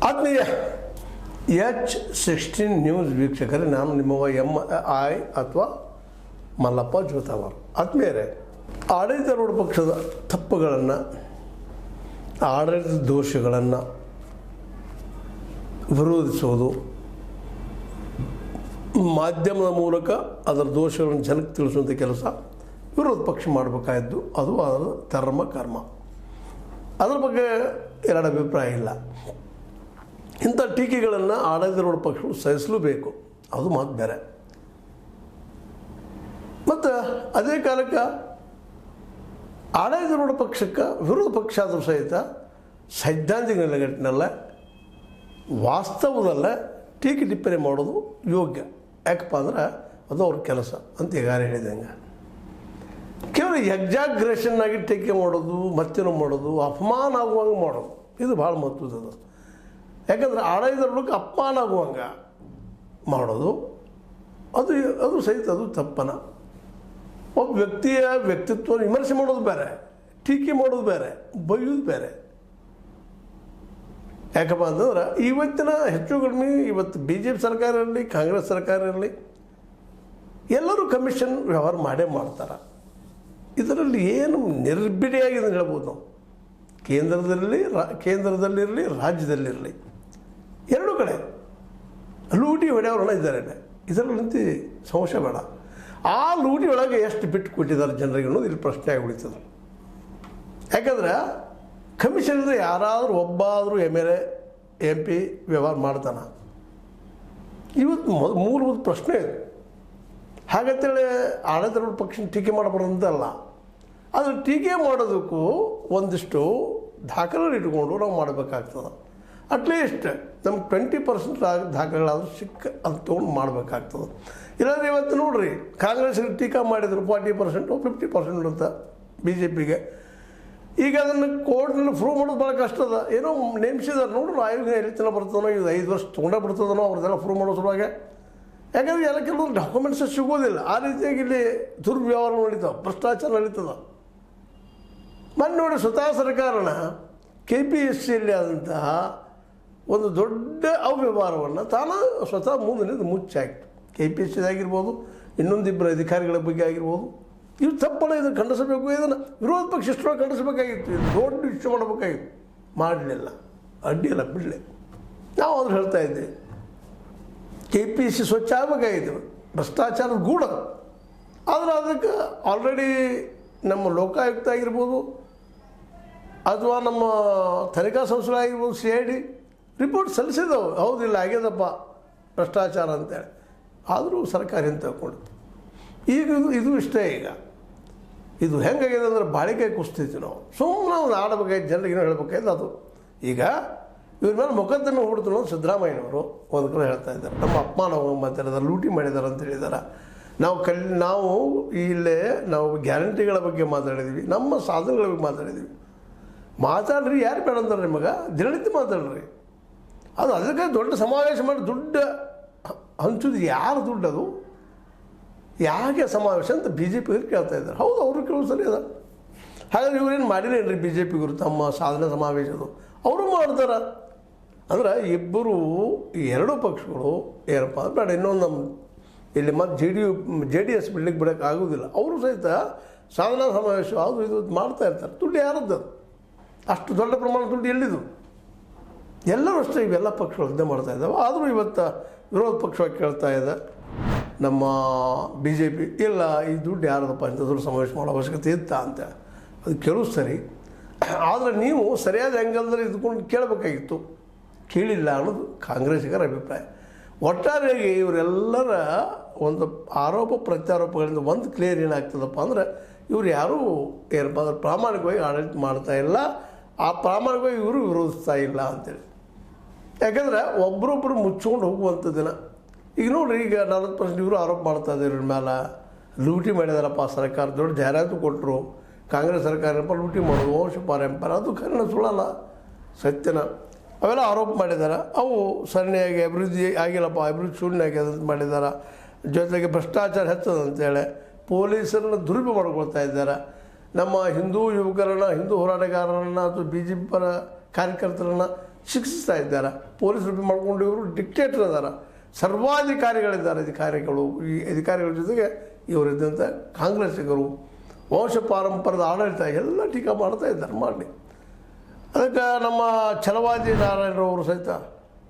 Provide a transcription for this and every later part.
ಆತ್ಮೀಯ H16 news ವೀಕ್ಷಕರೇ, ನಾನು ನಿಮ್ಮವ MI ಅಥವಾ ಮಲ್ಲಪ್ಪ ಜೋತಾವರ್. ಆತ್ಮೀಯರೇ, ಆಡಳಿತಾರೂಢ ಪಕ್ಷದ ತಪ್ಪುಗಳನ್ನು, ಆಡಳಿತ ದೋಷಗಳನ್ನು ವಿರೋಧಿಸೋದು, ಮಾಧ್ಯಮದ ಮೂಲಕ ಅದರ ದೋಷಗಳನ್ನು ಜನಕ್ಕೆ ತಿಳಿಸುವಂಥ ಕೆಲಸ ವಿರೋಧ ಪಕ್ಷ ಮಾಡಬೇಕಾದ್ದು. ಅದು ಅದರ ಧರ್ಮ ಕರ್ಮ. ಅದರ ಬಗ್ಗೆ ಎರಡು ಅಭಿಪ್ರಾಯ ಇಲ್ಲ. ಇಂಥ ಟೀಕೆಗಳನ್ನು ಆಡಳಿತಾರೂಢ ಪಕ್ಷಗಳು ಸಹಿಸಲೇಬೇಕು, ಅದು ಮಾತು ಬೇರೆ. ಮತ್ತು ಅದೇ ಕಾಲಕ್ಕೆ ಆಡಳಿತಾರೂಢ ಪಕ್ಷಕ್ಕೆ ವಿರೋಧ ಪಕ್ಷ ಆದರೂ ಸಹಿತ ಸೈದ್ಧಾಂತಿಕ ನೆಲೆಗಟ್ಟಿನಲ್ಲ, ವಾಸ್ತವದಲ್ಲ ಟೀಕೆ ಟಿಪ್ಪಣಿ ಮಾಡೋದು ಯೋಗ್ಯ. ಯಾಕಪ್ಪ ಅಂದ್ರೆ ಅದು ಅವ್ರ ಕೆಲಸ ಅಂತ ಈಗಾಗಲೇ ಹೇಳಿದಂಗೆ. ಕೇವಲ ಎಕ್ಸಾಗ್ರೇಷನ್ನಾಗಿ ಟೀಕೆ ಮಾಡೋದು, ಮತ್ತೇನೋ ಮಾಡೋದು, ಅಪಮಾನ ಆಗುವಂಗೆ ಮಾಡೋದು, ಇದು ಭಾಳ ಮಹತ್ವದ. ಯಾಕಂದರೆ ಆಡಳಿತಾರೂಢಕ್ಕೆ ಅಪಮಾನ ಆಗುವಂಗೆ ಮಾಡೋದು ಅದು ಸಹಿತ ಅದು ತಪ್ಪನ. ಒಬ್ಬ ವ್ಯಕ್ತಿಯ ವ್ಯಕ್ತಿತ್ವ ವಿಮರ್ಶೆ ಮಾಡೋದು ಬೇರೆ, ಟೀಕೆ ಮಾಡೋದು ಬೇರೆ, ಬೈಯೋದು ಬೇರೆ. ಯಾಕಪ್ಪ ಅಂತಂದ್ರೆ ಇವತ್ತಿನ ಹೆಚ್ಚು ಕಡಿಮೆ ಇವತ್ತು BJP ಸರ್ಕಾರ ಇರಲಿ, ಕಾಂಗ್ರೆಸ್ ಸರ್ಕಾರ ಇರಲಿ, ಎಲ್ಲರೂ ಕಮಿಷನ್ ವ್ಯವಹಾರ ಮಾಡೇ ಮಾಡ್ತಾರೆ. ಇದರಲ್ಲಿ ಏನು ನಿರ್ಬಿಡಿಯಾಗಿದೆ ಹೇಳ್ಬೋದು ನಾವು. ಕೇಂದ್ರದಲ್ಲಿರಲಿ ರಾಜ್ಯದಲ್ಲಿರಲಿ ಎರಡೂ ಕಡೆ ಲೂಟಿ ಹೊಡೆಯವ್ರನ್ನ ಇದ್ದಾರೆ. ಇದರಲ್ಲಿ ಸಮಸ್ಯೆ ಬೇಡ. ಆ ಲೂಟಿ ಒಳಗೆ ಎಷ್ಟು ಬಿಟ್ಟು ಕೊಟ್ಟಿದ್ದಾರೆ ಜನರಿಗೆ ಅನ್ನೋದು ಇಲ್ಲಿ ಪ್ರಶ್ನೆ ಆಗಿಬಿಡ್ತದೆ. ಯಾಕಂದ್ರೆ ಕಮಿಷನ್ದ್ರೆ ಯಾರಾದರೂ ಒಬ್ಬಾದರೂ MLA MP ವ್ಯವಹಾರ ಮಾಡ್ತಾನೆ. ಇವತ್ತು ಮೂಲಭೂತ ಪ್ರಶ್ನೆ ಇದು. ಹಾಗಂತೇಳಿ ಆಡಳಿತಾರೂಢ ಪಕ್ಷ ಟೀಕೆ ಮಾಡಬಾರ್ದಂತಲ್ಲ. ಆದರೆ ಟೀಕೆ ಮಾಡೋದಕ್ಕೂ ಒಂದಿಷ್ಟು ದಾಖಲೆಗಳು ಇಟ್ಕೊಂಡು ನಾವು ಮಾಡಬೇಕಾಗ್ತದೆ. ಅಟ್ಲೀಸ್ಟ್ ನಮ್ಗೆ 20% ದಾಖಲೆಗಳಾದರೂ ಅದು ತೊಗೊಂಡು ಮಾಡಬೇಕಾಗ್ತದೆ. ಇಲ್ಲಾಂದರೆ ಇವತ್ತು ನೋಡ್ರಿ, ಕಾಂಗ್ರೆಸ್ಗೆ ಟೀಕಾ ಮಾಡಿದ್ರು 40% 50% ಅಂತ BJPಗೆ. ಈಗ ಅದನ್ನು ಕೋರ್ಟ್ನಲ್ಲಿ ಪ್ರೂವ್ ಮಾಡೋದು ಭಾಳ ಕಷ್ಟ ಅದ. ಏನೋ ನೇಮಿಸಿದಾರೆ ನೋಡ್ರಿ, ಆಯೋಗ ಎಲ್ಲಿ ತನಕ ಬರ್ತದನೋ, ಇದು 5 ವರ್ಷ ತೊಗೊಂಡೇ ಬಿಡ್ತದನೋ ಅವ್ರದ್ದೆಲ್ಲ ಪ್ರೂವ್ ಮಾಡೋ ಸಲುವಾಗಿ. ಯಾಕಂದರೆ ಎಲ್ಲ ಕೆಲವೊಂದು ಡಾಕ್ಯುಮೆಂಟ್ಸ್ ಸಿಗೋದಿಲ್ಲ. ಆ ರೀತಿಯಾಗಿ ಇಲ್ಲಿ ದುರ್ವ್ಯವಹಾರ ನಡೀತಾವೆ, ಭ್ರಷ್ಟಾಚಾರ ನಡೀತದೆ. ಮೊನ್ನೆ ನೋಡಿ, ಸ್ವತಃ ಸರ್ಕಾರನ KPSCಯಲ್ಲಿ ಆದಂತಹ ಒಂದು ದೊಡ್ಡ ಅವ್ಯವಹಾರವನ್ನು ತಾನು ಸ್ವತಃ ಮುಂದಿನಿಂದ ಮುಚ್ಚಾಕ್ತು. KPSCದಾಗಿರ್ಬೋದು, ಇನ್ನೊಂದಿಬ್ಬರು ಅಧಿಕಾರಿಗಳ ಬಗ್ಗೆ ಆಗಿರ್ಬೋದು. ಇವು ತಪ್ಪಲ್ಲ, ಇದನ್ನು ಖಂಡಿಸಬೇಕು. ಇದನ್ನು ವಿರೋಧ ಪಕ್ಷ ಇಷ್ಟೊಳಗೆ ಖಂಡಿಸಬೇಕಾಗಿತ್ತು. ಇದು ದೊಡ್ಡ ವಿಷಯ ಮಾಡಬೇಕಾಗಿತ್ತು, ಮಾಡಲಿಲ್ಲ. ಅಡ್ಡಿಯಲ್ಲ, ಬಿಡಲಿ. ನಾವು ಆದರೂ ಹೇಳ್ತಾ ಇದ್ದೇವೆ, KPSC ಸ್ವಚ್ಛ ಆಗಬೇಕಾಗಿತ್ತು. ಭ್ರಷ್ಟಾಚಾರದ ಗೂಢ. ಆದರೆ ಅದಕ್ಕೆ ಆಲ್ರೆಡಿ ನಮ್ಮ ಲೋಕಾಯುಕ್ತ ಆಗಿರ್ಬೋದು ಅಥವಾ ನಮ್ಮ ತನಿಖಾ ಸಂಸ್ಥೆ ಆಗಿರ್ಬೋದು, CID ರಿಪೋರ್ಟ್ ಸಲ್ಲಿಸಿದವು. ಹೌದಿಲ್ಲ, ಆಗ್ಯದಪ್ಪ ಭ್ರಷ್ಟಾಚಾರ ಅಂತೇಳಿ. ಆದರೂ ಸರ್ಕಾರ ಏನು ತಗೊಂಡಿತ್ತು. ಈಗ ಇದು ಇಷ್ಟೇ. ಈಗ ಇದು ಹೆಂಗಾಗಿದೆ ಅಂದ್ರೆ ಬಾಳಿಕೆ ಕುಸ್ತಿದ್ವಿ ನಾವು. ಸುಮ್ಮನೆ ಒಂದು ಆಡಬೇಕಾಯ್ತು, ಜನರಿಗೆ ಏನೋ ಹೇಳ್ಬೇಕಾಯ್ತು. ಅದು ಈಗ ಇವ್ರ ಮೇಲೆ ಮೊಕದ್ದಮೆ ಹೂಡ್ತು ಸಿದ್ದರಾಮಯ್ಯನವರು ಒಂದು ಕಡೆ ಹೇಳ್ತಾ ಇದ್ದಾರೆ. ನಮ್ಮ ಅಪಮಾನ ಮಾತಾಡಿದಾರೆ, ಲೂಟಿ ಮಾಡಿದ್ದಾರೆ ಅಂತ ಹೇಳಿದ್ದಾರೆ. ನಾವು ಇಲ್ಲೇ ನಾವು ಗ್ಯಾರಂಟಿಗಳ ಬಗ್ಗೆ ಮಾತಾಡಿದ್ವಿ, ನಮ್ಮ ಸಾಧನೆಗಳ ಬಗ್ಗೆ ಮಾತಾಡಿದ್ವಿ. ಮಾತಾಡ್ರಿ, ಯಾರು ಬೇಡ ಅಂತಾರೆ ನಿಮಗೆ? ದಿನನಿತ್ಯ ಮಾತಾಡ್ರಿ. ಅದು ಅದಕ್ಕೆ ದೊಡ್ಡ ಸಮಾವೇಶ ಮಾಡಿ ದುಡ್ಡು ಹಂಚೋದು ಯಾರು ದುಡ್ಡು? ಅದು ಯಾಕೆ ಸಮಾವೇಶ ಅಂತ BJPಗರು ಕೇಳ್ತಾ ಇದ್ದಾರೆ. ಹೌದು, ಅವರು ಕೇಳೋದು ಸರಿ ಅದ. ಹಾಗಾದ್ರೆ ಇವ್ರೇನು ಮಾಡಿಲ್ಲೇನ್ರಿ BJPಗರು ತಮ್ಮ ಸಾಧನೆ ಸಮಾವೇಶದು? ಅವರು ಮಾಡ್ತಾರೆ. ಅಂದ್ರೆ ಇಬ್ಬರು ಎರಡೂ ಪಕ್ಷಗಳು ಏನಪ್ಪ ಬೇಡ, ಇನ್ನೊಂದು ನಮ್ಮ ಇಲ್ಲಿ ಮತ್ತು JDS ಬಿಡ್ಲಿಕ್ಕೆ ಬಿಡೋಕ್ಕೆ ಆಗೋದಿಲ್ಲ. ಅವರು ಸಹಿತ ಸಾಧನಾ ಸಮಾವೇಶ ಅದು ಇದು ಮಾಡ್ತಾ ಇರ್ತಾರೆ. ದುಡ್ಡು ಯಾರದ್ದು? ಅಷ್ಟು ದೊಡ್ಡ ಪ್ರಮಾಣ ದುಡ್ಡು ಎಲ್ಲಿದು? ಎಲ್ಲರೂ ಅಷ್ಟೇ ಇವೆಲ್ಲ ಪಕ್ಷಗಳು ಯುದ್ಧ ಮಾಡ್ತಾ ಇದ್ದಾವೆ. ಆದರೂ ಇವತ್ತು ವಿರೋಧ ಪಕ್ಷವಾಗಿ ಕೇಳ್ತಾ ಇದೆ ನಮ್ಮ BJP, ಇಲ್ಲ ಈ ದುಡ್ಡು ಯಾರದಪ್ಪ ಇಂಥ ದೊಡ್ಡ ಸಮಾವೇಶ ಮಾಡೋ ಅವಶ್ಯಕತೆ ಇತ್ತಾ ಅಂತೇಳಿ. ಅದು ಕೇಳೋದು ಸರಿ. ಆದರೆ ನೀವು ಸರಿಯಾದ ಆ್ಯಂಗಲ್ದಲ್ಲಿ ಇದ್ಕೊಂಡು ಕೇಳಬೇಕಾಗಿತ್ತು, ಕೇಳಿಲ್ಲ ಅನ್ನೋದು ಕಾಂಗ್ರೆಸ್ಸಿಗರ ಅಭಿಪ್ರಾಯ. ಒಟ್ಟಾರೆಯಾಗಿ ಇವರೆಲ್ಲರ ಒಂದು ಆರೋಪ ಪ್ರತ್ಯಾರೋಪಗಳಿಂದ ಒಂದು ಕ್ಲಿಯರ್ ಏನಾಗ್ತದಪ್ಪ ಅಂದರೆ, ಇವ್ರು ಯಾರೂ ಏನಪ್ಪ ಅಂದ್ರೆ ಪ್ರಾಮಾಣಿಕವಾಗಿ ಆಡಳಿತ ಮಾಡ್ತಾ ಇಲ್ಲ, ಆ ಪ್ರಾಮಾಣಿಕವಾಗಿ ಇವರು ವಿರೋಧಿಸ್ತಾ ಇಲ್ಲ ಅಂತೇಳಿ. ಯಾಕಂದರೆ ಒಬ್ಬರೊಬ್ಬರು ಮುಚ್ಕೊಂಡು ಹೋಗುವಂಥದ್ದಿನ. ಈಗ ನೋಡಿರಿ, ಈಗ 40% ಇವರು ಆರೋಪ ಮಾಡ್ತಾ ಇದ್ದಾರೆ ಇವ್ರ ಮೇಲೆ. ಲೂಟಿ ಮಾಡಿದಾರಪ್ಪ ಸರ್ಕಾರ, ದೊಡ್ಡ ಜಾಹೀರಾತು ಕೊಟ್ಟರು. ಕಾಂಗ್ರೆಸ್ ಸರ್ಕಾರಪ್ಪ ಲೂಟಿ ಮಾಡೋದು, ವಂಶ ಪಾರಂಪರ, ಅದು ಕನ್ನಡ ಸುಳ್ಳಲ್ಲ, ಸತ್ಯನ. ಅವೆಲ್ಲ ಆರೋಪ ಮಾಡಿದ್ದಾರೆ. ಅವು ಸರಣಿಯಾಗಿ ಅಭಿವೃದ್ಧಿ ಆಗಿಲ್ಲಪ್ಪ, ಅಭಿವೃದ್ಧಿ ಶೂನ್ಯ ಆಗ್ಯದ ಅಂತ ಮಾಡಿದ್ದಾರೆ. ಜೊತೆಗೆ ಭ್ರಷ್ಟಾಚಾರ ಹೆಚ್ಚದಂತೇಳಿ ಪೊಲೀಸರನ್ನು ದುರುಪಯೋಗ ಮಾಡ್ಕೊಳ್ತಾ ಇದ್ದಾರೆ. ನಮ್ಮ ಹಿಂದೂ ಯುವಕರನ್ನು, ಹಿಂದೂ ಹೋರಾಟಗಾರರನ್ನು ಅಥವಾ BJP ಪರ ಕಾರ್ಯಕರ್ತರನ್ನು ಶಿಕ್ಷಿಸ್ತಾ ಇದ್ದಾರೆ. ಪೊಲೀಸರು ಮಾಡ್ಕೊಂಡು ಇವರು ಡಿಕ್ಟೇಟರ್ ಅದಾರ, ಸರ್ವಾಧಿಕಾರಿಗಳಿದ್ದಾರೆ. ಈ ಅಧಿಕಾರಿಗಳ ಜೊತೆಗೆ ಇವರಿದ್ದಂಥ ಕಾಂಗ್ರೆಸ್ಸಿಗರು ವಂಶ ಪಾರಂಪರ್ಯದ ಆಡಳಿತ ಎಲ್ಲ ಟೀಕಾ ಮಾಡ್ತಾ ಇದ್ದಾರೆ. ಮಾಡಲಿ, ಅದಕ್ಕೆ ನಮ್ಮ ಛಲವಾದಿ ನಾರಾಯಣರವರು ಸಹಿತ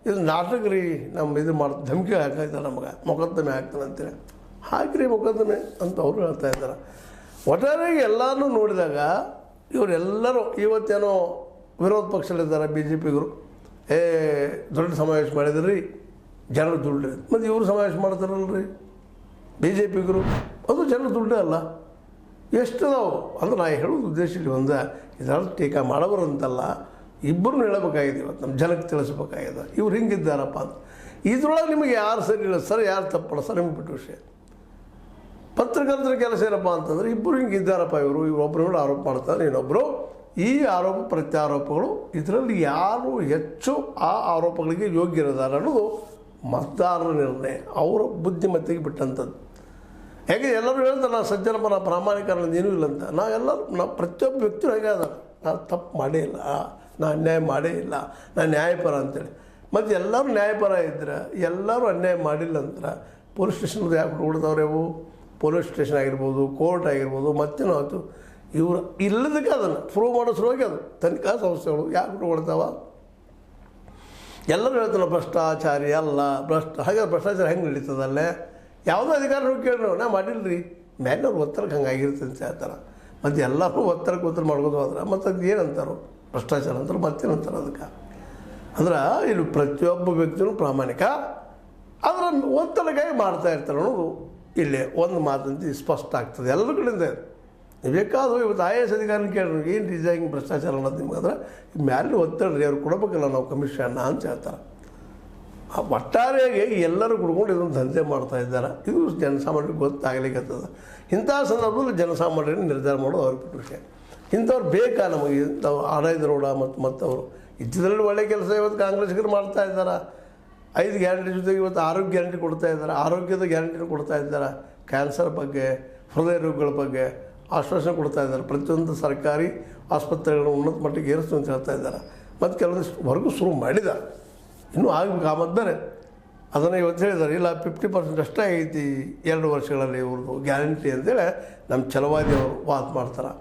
ಇದು ನಾಟಕ ರೀ, ನಮ್ಮ ಇದು ಧಮಕಿ ಹಾಕಿದ್ದಾರೆ, ನಮಗೆ ಮೊಕದ್ದಮೆ ಹಾಕ್ತಾನೆ ಅಂತೇಳಿ. ಹಾಕಿರಿ ಮೊಕದ್ದಮೆ ಅಂತ ಅವರು ಹೇಳ್ತಾ ಇದ್ದಾರೆ. ಒಟ್ಟಾರೆಯಾಗಿ ಎಲ್ಲರೂ ನೋಡಿದಾಗ ಇವರೆಲ್ಲರೂ ಇವತ್ತೇನೋ ವಿರೋಧ ಪಕ್ಷದಲ್ಲಿದ್ದಾರೆ. ಬಿ ಜೆ ಪಿಗರು ದೊಡ್ಡ ಸಮಾವೇಶ ಮಾಡಿದ್ರಿ, ಜನರು ದುಡ್ಡು. ಮತ್ತು ಇವರು ಸಮಾವೇಶ ಮಾಡ್ತಾರಲ್ರಿ ಬಿ ಜೆ ಪಿಗರು, ಅದು ಜನರು ದುಡ್ಡೇ ಅಲ್ಲ. ಎಷ್ಟದಾವು ಅಂದ್ರೆ ನಾ ಹೇಳೋದು ಉದ್ದೇಶ ಇಲ್ಲಿ ಒಂದು ಇದರಲ್ಲಿ ಟೀಕಾ ಮಾಡೋಬರಂತಲ್ಲ, ಇಬ್ಬರು ಹೇಳಬೇಕಾಗಿದೆ. ಇವತ್ತು ನಮ್ಮ ಜನಕ್ಕೆ ತಿಳಿಸ್ಬೇಕಾಗಿದೆ ಇವ್ರು ಹಿಂಗಿದ್ದಾರಪ್ಪ ಅಂತ. ಇದ್ರೊಳಗೆ ನಿಮಗೆ ಯಾರು ಸರಿ ಇಲ್ಲ ಸರ್, ಯಾರು ತಪ್ಪಲ್ಲ ಸರ್, ನಿಮ್ಗೆ ಬಿಟ್ಟು ವಿಷಯ. ಪತ್ರಕರ್ತರ ಕೆಲಸ ಏನಪ್ಪ ಅಂತಂದರೆ ಇಬ್ಬರು ಹಿಂಗಿದ್ದಾರಪ್ಪ, ಇವರು ಒಬ್ಬರು ಕೂಡ ಆರೋಪ ಮಾಡ್ತಾರೆ, ಇನ್ನೊಬ್ಬರು ಈ ಆರೋಪ ಪ್ರತ್ಯಾರೋಪಗಳು, ಇದರಲ್ಲಿ ಯಾರು ಹೆಚ್ಚು ಆ ಆರೋಪಗಳಿಗೆ ಯೋಗ್ಯರಿದ್ದಾರೆ ಅನ್ನೋದು ಮತದಾರರ ನಿರ್ಣಯ, ಅವರ ಬುದ್ಧಿಮತ್ತೆಗೆ ಬಿಟ್ಟಂಥದ್ದು. ಹೇಗೆ ಎಲ್ಲರೂ ಹೇಳ್ತಾರೆ ನಾನು ಸಜ್ಜನಪ್ಪ, ನಾ ಪ್ರಾಮಾಣಿಕರಣ ಏನೂ ಇಲ್ಲ ಅಂತ. ನಾವು ಪ್ರತಿಯೊಬ್ಬ ವ್ಯಕ್ತಿಯೂ ಹೇಗೆ ಅದ, ನಾನು ತಪ್ಪು ಮಾಡೇ ಇಲ್ಲ, ನಾನು ಅನ್ಯಾಯ ಮಾಡೇ ಇಲ್ಲ, ನಾನು ನ್ಯಾಯಪರ ಅಂತೇಳಿ. ಮತ್ತು ಎಲ್ಲರೂ ನ್ಯಾಯಪರ ಇದ್ರೆ, ಎಲ್ಲರೂ ಅನ್ಯಾಯ ಮಾಡಿಲ್ಲ ಅಂತ ಪೊಲೀಸ್ ಸ್ಟೇಷನ್ದು ಯಾಕೆ ಬಿಟ್ಕೊಡ್ತಾವ್ರೆ ಅವು? ಪೊಲೀಸ್ ಸ್ಟೇಷನ್ ಆಗಿರ್ಬೋದು, ಕೋರ್ಟ್ ಆಗಿರ್ಬೋದು, ಮತ್ತೇನೋ ಆಯ್ತು. ಇವರು ಇಲ್ಲದಕ್ಕೆ ಅದನ್ನು ಪ್ರೂವ್ ಮಾಡೋ ಸಲುವಾಗಿ ಅದು ತನಿಖಾ ಸಂಸ್ಥೆಗಳು ಯಾಕೆ ಬಿಟ್ಕೊಡ್ತಾವ? ಎಲ್ಲರೂ ಹೇಳ್ತಾನೆ ಭ್ರಷ್ಟಾಚಾರಿ ಅಲ್ಲ, ಹಾಗೆ ಭ್ರಷ್ಟಾಚಾರ ಹೆಂಗೆ ನಡೀತದಲ್ಲೇ? ಯಾವುದೋ ಅಧಿಕಾರಿ ಕೇಳಿ ನಾ ಮಾಡಿಲ್ಲರಿ, ಮೇಲಿನವ್ರು ಒತ್ತಡಕ್ಕೆ ಹಂಗಾಗಿರ್ತದೆ ಅಂತ ಹೇಳ್ತಾರೆ. ಮತ್ತು ಎಲ್ಲರೂ ಒತ್ತಡ ಮಾಡ್ಬೋದು ಹೋದ್ರೆ ಮತ್ತು ಅದು ಏನಂತಾರೋ ಭ್ರಷ್ಟಾಚಾರ ಅಂತಾರೆ, ಮತ್ತೇನಂತಾರೆ ಅದಕ್ಕೆ? ಅಂದ್ರೆ ಇಲ್ಲಿ ಪ್ರತಿಯೊಬ್ಬ ವ್ಯಕ್ತಿಯೂ ಪ್ರಾಮಾಣಿಕ, ಅದರ ಒತ್ತಡಕ್ಕಾಗಿ ಮಾಡ್ತಾ ಇರ್ತಾರೆ ಅನ್ನೋದು ಇಲ್ಲಿ ಒಂದು ಮಾತಂತ ಸ್ಪಷ್ಟ ಆಗ್ತದೆ ಎಲ್ಲರ ಕಡೆಯಿಂದ. ಬೇಕಾದರೂ ಇವತ್ತು IAS ಅಧಿಕಾರಿನ ಕೇಳಿದ್ರು ಏನು ರೀ ಹಿಂಗೆ ಭ್ರಷ್ಟಾಚಾರ ಅನ್ನೋದು ನಿಮ್ಗೆ ಅಂದ್ರೆ ಮ್ಯಾಲಿನ ಒತ್ತಡ ರೀ, ಅವ್ರು ಕೊಡಬೇಕಲ್ಲ ನಾವು ಕಮಿಷನ್ ಅಂತ ಹೇಳ್ತಾರೆ. ಒಟ್ಟಾರೆಯಾಗಿ ಎಲ್ಲರೂ ಕುಡ್ಕೊಂಡು ಇದೊಂದು ದಂಧೆ ಮಾಡ್ತಾ ಇದ್ದಾರೆ. ಇದು ಜನಸಾಮಾನ್ಯರಿಗೆ ಗೊತ್ತಾಗಲಿಕ್ಕತ್ತದ. ಇಂಥ ಸಂದರ್ಭದಲ್ಲಿ ಜನಸಾಮಾನ್ಯರನ್ನು ನಿರ್ಧಾರ ಮಾಡೋದು ಅವ್ರಿಗೆ ಬಿಟ್ಟು ವಿಷಯ. ಇಂಥವ್ರು ಬೇಕಾ ನಮಗೆ? ಇಂಥವು ಆಡಳಿತರೋಡ ಮತ್ತವರು ಇದ್ದಿದ್ರಲ್ಲಿ ಒಳ್ಳೆಯ ಕೆಲಸ ಇವತ್ತು ಕಾಂಗ್ರೆಸ್ಗರು ಮಾಡ್ತಾ ಇದ್ದಾರೆ. 5 ಗ್ಯಾರಂಟಿ ಜೊತೆಗೆ ಇವತ್ತು ಆರೋಗ್ಯ ಗ್ಯಾರಂಟಿ ಕೊಡ್ತಾ ಇದ್ದಾರೆ, ಆರೋಗ್ಯದ ಗ್ಯಾರಂಟಿನೂ ಕೊಡ್ತಾ ಇದ್ದಾರೆ. ಕ್ಯಾನ್ಸರ್ ಬಗ್ಗೆ, ಹೃದಯ ರೋಗಗಳ ಬಗ್ಗೆ ಆಶ್ವಾಸನೆ ಕೊಡ್ತಾ ಇದ್ದಾರೆ. ಪ್ರತಿಯೊಂದು ಸರ್ಕಾರಿ ಆಸ್ಪತ್ರೆಗಳನ್ನು ಉನ್ನತ ಮಟ್ಟಿಗೆ ಏರಿಸ್ತು ಅಂತ ಹೇಳ್ತಾ ಇದ್ದಾರೆ. ಮತ್ತು ಕೆಲವೊಂದಿಷ್ಟು ಹೊರಗೂ ಶುರು ಮಾಡಿದ್ದಾರೆ, ಇನ್ನೂ ಆಗಬೇಕು. ಆ ಮಧ್ಯಾಹ್ನ ಅದನ್ನು ಇವತ್ತು ಹೇಳಿದ್ದಾರೆ, ಇಲ್ಲ 50% ಅಷ್ಟೇ ಆಗೈತಿ 2 ವರ್ಷಗಳಲ್ಲಿ ಇವ್ರದ್ದು ಗ್ಯಾರಂಟಿ ಅಂತೇಳಿ ನಮ್ಮ ಛಲವಾದಿಯವರು ವಾದ ಮಾಡ್ತಾರೆ.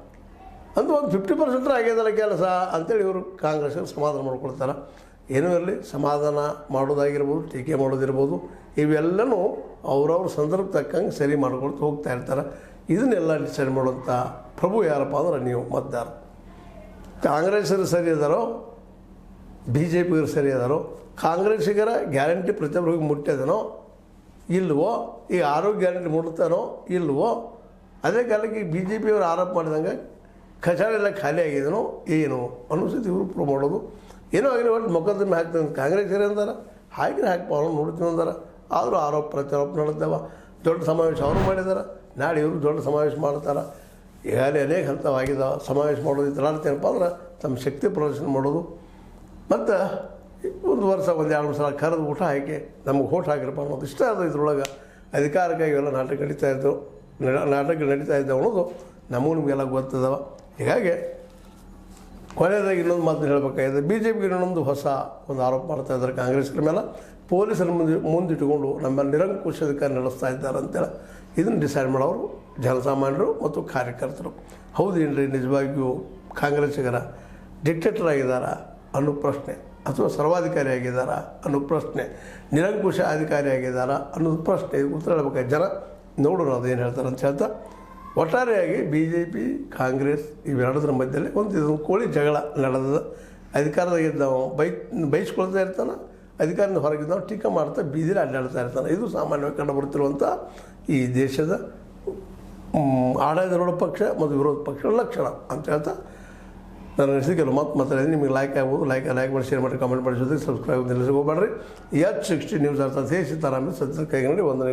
ಅಂದ್ರೆ ಒಂದು 50% ಆಗ್ಯದಲ್ಲ ಕೆಲಸ ಅಂತೇಳಿ ಇವರು ಕಾಂಗ್ರೆಸ್ಗೆ ಸಮಾಧಾನ ಮಾಡ್ಕೊಳ್ತಾರೆ. ಏನೂ ಇರಲಿ, ಸಮಾಧಾನ ಮಾಡೋದಾಗಿರ್ಬೋದು, ಟೀಕೆ ಮಾಡೋದಿರ್ಬೋದು, ಇವೆಲ್ಲನೂ ಅವ್ರವ್ರ ಸಂದರ್ಭ ತಕ್ಕಂಗೆ ಸರಿ ಮಾಡ್ಕೊಳ್ತಾ ಹೋಗ್ತಾ ಇರ್ತಾರೆ. ಇದನ್ನೆಲ್ಲ ಡಿಸೈಡ್ ಮಾಡುವಂಥ ಪ್ರಭು ಯಾರಪ್ಪ ಅಂದ್ರೆ ನೀವು ಮತದಾರ. ಕಾಂಗ್ರೆಸ್ಸರು ಸರಿ ಅದಾರೋ, BJPಗರು ಸರಿ ಅದಾರೋ? ಕಾಂಗ್ರೆಸ್ಸಿಗರ ಗ್ಯಾರಂಟಿ ಪ್ರತಿಯೊಬ್ಬರಿಗೆ ಮುಟ್ಟಿದನೋ ಇಲ್ವೋ? ಈ ಆರೋಗ್ಯ ಗ್ಯಾರಂಟಿ ಮುಟ್ತಾನೋ ಇಲ್ವೋ? ಅದೇ ಕಾಲಕ್ಕೆ BJPಯವರು ಆರೋಪ ಮಾಡಿದಂಗೆ ಖಜಾನೆ ಎಲ್ಲ ಖಾಲಿ ಆಗಿದನೋ ಏನು ಅನ್ನಿಸ್ತೈತಿ ಇವರು ಪ್ರೂವ್ ಮಾಡೋದು. ಏನೋ ಆಗಿನ ಒಟ್ಟು ಮೊಕದ್ದಮೆ ಹಾಕ್ತಾರೆ. ಕಾಂಗ್ರೆಸ್ಸರೇ ಅಂದಾರ ಹಾಕಿದ್ರೆ ಹಾಕಿ ನೋಡ್ತೀವಿ ಅಂದಾರ. ಆದರೂ ಆರೋಪ ಪ್ರತ್ಯಾರೋಪ ನಡೆದಾವ. ದೊಡ್ಡ ಸಮಾವೇಶ ಅವರು ಮಾಡಿದ್ದಾರೆ, ನಾಳೆ ಇವರು ದೊಡ್ಡ ಸಮಾವೇಶ ಮಾಡ್ತಾರೆ. ಈಗಾಗಲೇ ಅನೇಕ ಹಂತವಾಗಿದ್ದಾವೆ. ಸಮಾವೇಶ ಮಾಡೋದು ಇತರಾರ್ಥ ಅಂದ್ರೆ ತಮ್ಮ ಶಕ್ತಿ ಪ್ರದರ್ಶನ ಮಾಡೋದು, ಮತ್ತು ಒಂದು ವರ್ಷ 1-2 ಸಲ ಕರೆದು ಊಟ ಹಾಕಿ ನಮಗೆ ಓಟ್ ಹಾಕಿರಪ್ಪ ಅನ್ನೋದು ಇಷ್ಟ ಅದು. ಇದ್ರೊಳಗೆ ಅಧಿಕಾರಕ್ಕಾಗಿ ಇವೆಲ್ಲ ನಾಟಕ ನಡೀತಾ ಇದ್ದವು ಅನ್ನೋದು ನಮಗೂ ನಿಮಗೆಲ್ಲ ಗೊತ್ತದವ. ಹೀಗಾಗಿ ಕೊನೆಯದಾಗಿ ಇನ್ನೊಂದು ಮಾತನ್ನು ಹೇಳಬೇಕಾಗಿದೆ. BJPಗೆ ಇನ್ನೊಂದು ಹೊಸ ಒಂದು ಆರೋಪ ಮಾಡ್ತಾ ಇದ್ದಾರೆ ಕಾಂಗ್ರೆಸ್ಗಳ ಮೇಲೆ. ಪೊಲೀಸರ ಮುಂದಿಟ್ಟುಕೊಂಡು ನಮ್ಮ ನಿರಂಕುಶ ಅಧಿಕಾರ ನಡೆಸ್ತಾ ಇದ್ದಾರೆ ಅಂತೇಳಿ ಇದನ್ನು ಡಿಸೈಡ್ ಮಾಡೋರು ಜನಸಾಮಾನ್ಯರು ಮತ್ತು ಕಾರ್ಯಕರ್ತರು. ಹೌದು ಏನ್ರಿ, ನಿಜವಾಗಿಯೂ ಕಾಂಗ್ರೆಸ್ಸಿಗರ ಡಿಕ್ಟೇಟರ್ ಆಗಿದ್ದಾರಾ ಅನ್ನೋ ಪ್ರಶ್ನೆ, ಅಥವಾ ಸರ್ವಾಧಿಕಾರಿ ಆಗಿದ್ದಾರಾ ಅನ್ನೋ ಪ್ರಶ್ನೆ, ನಿರಂಕುಶ ಅಧಿಕಾರಿ ಆಗಿದ್ದಾರಾ ಅನ್ನೋದು ಪ್ರಶ್ನೆ ಉತ್ತರ ಹೇಳಬೇಕಾಗಿ ಜನ ನೋಡೋಣ ಅದೇನು ಹೇಳ್ತಾರೆ ಅಂತ ಹೇಳ್ತಾ, ಒಟ್ಟಾರೆಯಾಗಿ BJP ಕಾಂಗ್ರೆಸ್ ಇವೆರಡರ ಮಧ್ಯದಲ್ಲಿ ಇದೊಂದು ಕೋಳಿ ಜಗಳ ನಡೆದ. ಅಧಿಕಾರದಾಗಿದ್ದವ ಬೈಸ್ಕೊಳ್ತಾ ಇರ್ತಾನೆ, ಅಧಿಕಾರದಿಂದ ಹೊರಗಿದ್ದವ ಟೀಕೆ ಮಾಡ್ತಾ ಬೀದಿಲಿ ಅಡ್ಡಾಡ್ತಾ ಇರ್ತಾನೆ. ಇದು ಸಾಮಾನ್ಯವಾಗಿ ಕಂಡುಬರುತ್ತಿರುವಂಥ ಈ ದೇಶದ ಆಡಳಿತಾರೂಢ ಪಕ್ಷ ಮತ್ತು ವಿರೋಧ ಪಕ್ಷಗಳ ಲಕ್ಷಣ ಅಂತ ಹೇಳ್ತಾ ನಾನು ನಡೆಸಿದ ಕೆಲವು ಮಾತಾಡಿದ್ದೀನಿ. ನಿಮಗೆ ಲೈಕ್ ಆಗ್ಬೋದು, ಲೈಕ್ ಮಾಡಿ, ಶೇರ್ ಮಾಡಿ, ಕಾಮೆಂಟ್ ಮಾಡಿ, ಜೊತೆಗೆ ಸಬ್ಸ್ಕ್ರೈಬ್ ನಿಲ್ಲಿಸಿ ಹೋಗ್ಬೇಡ್ರಿ. H60 ನ್ಯೂಸ್ ಅರ್ಥ ಸೀತಾರಾಮ ಸತ್ಯ ಕೈಗೊಂಡು ಒಂದು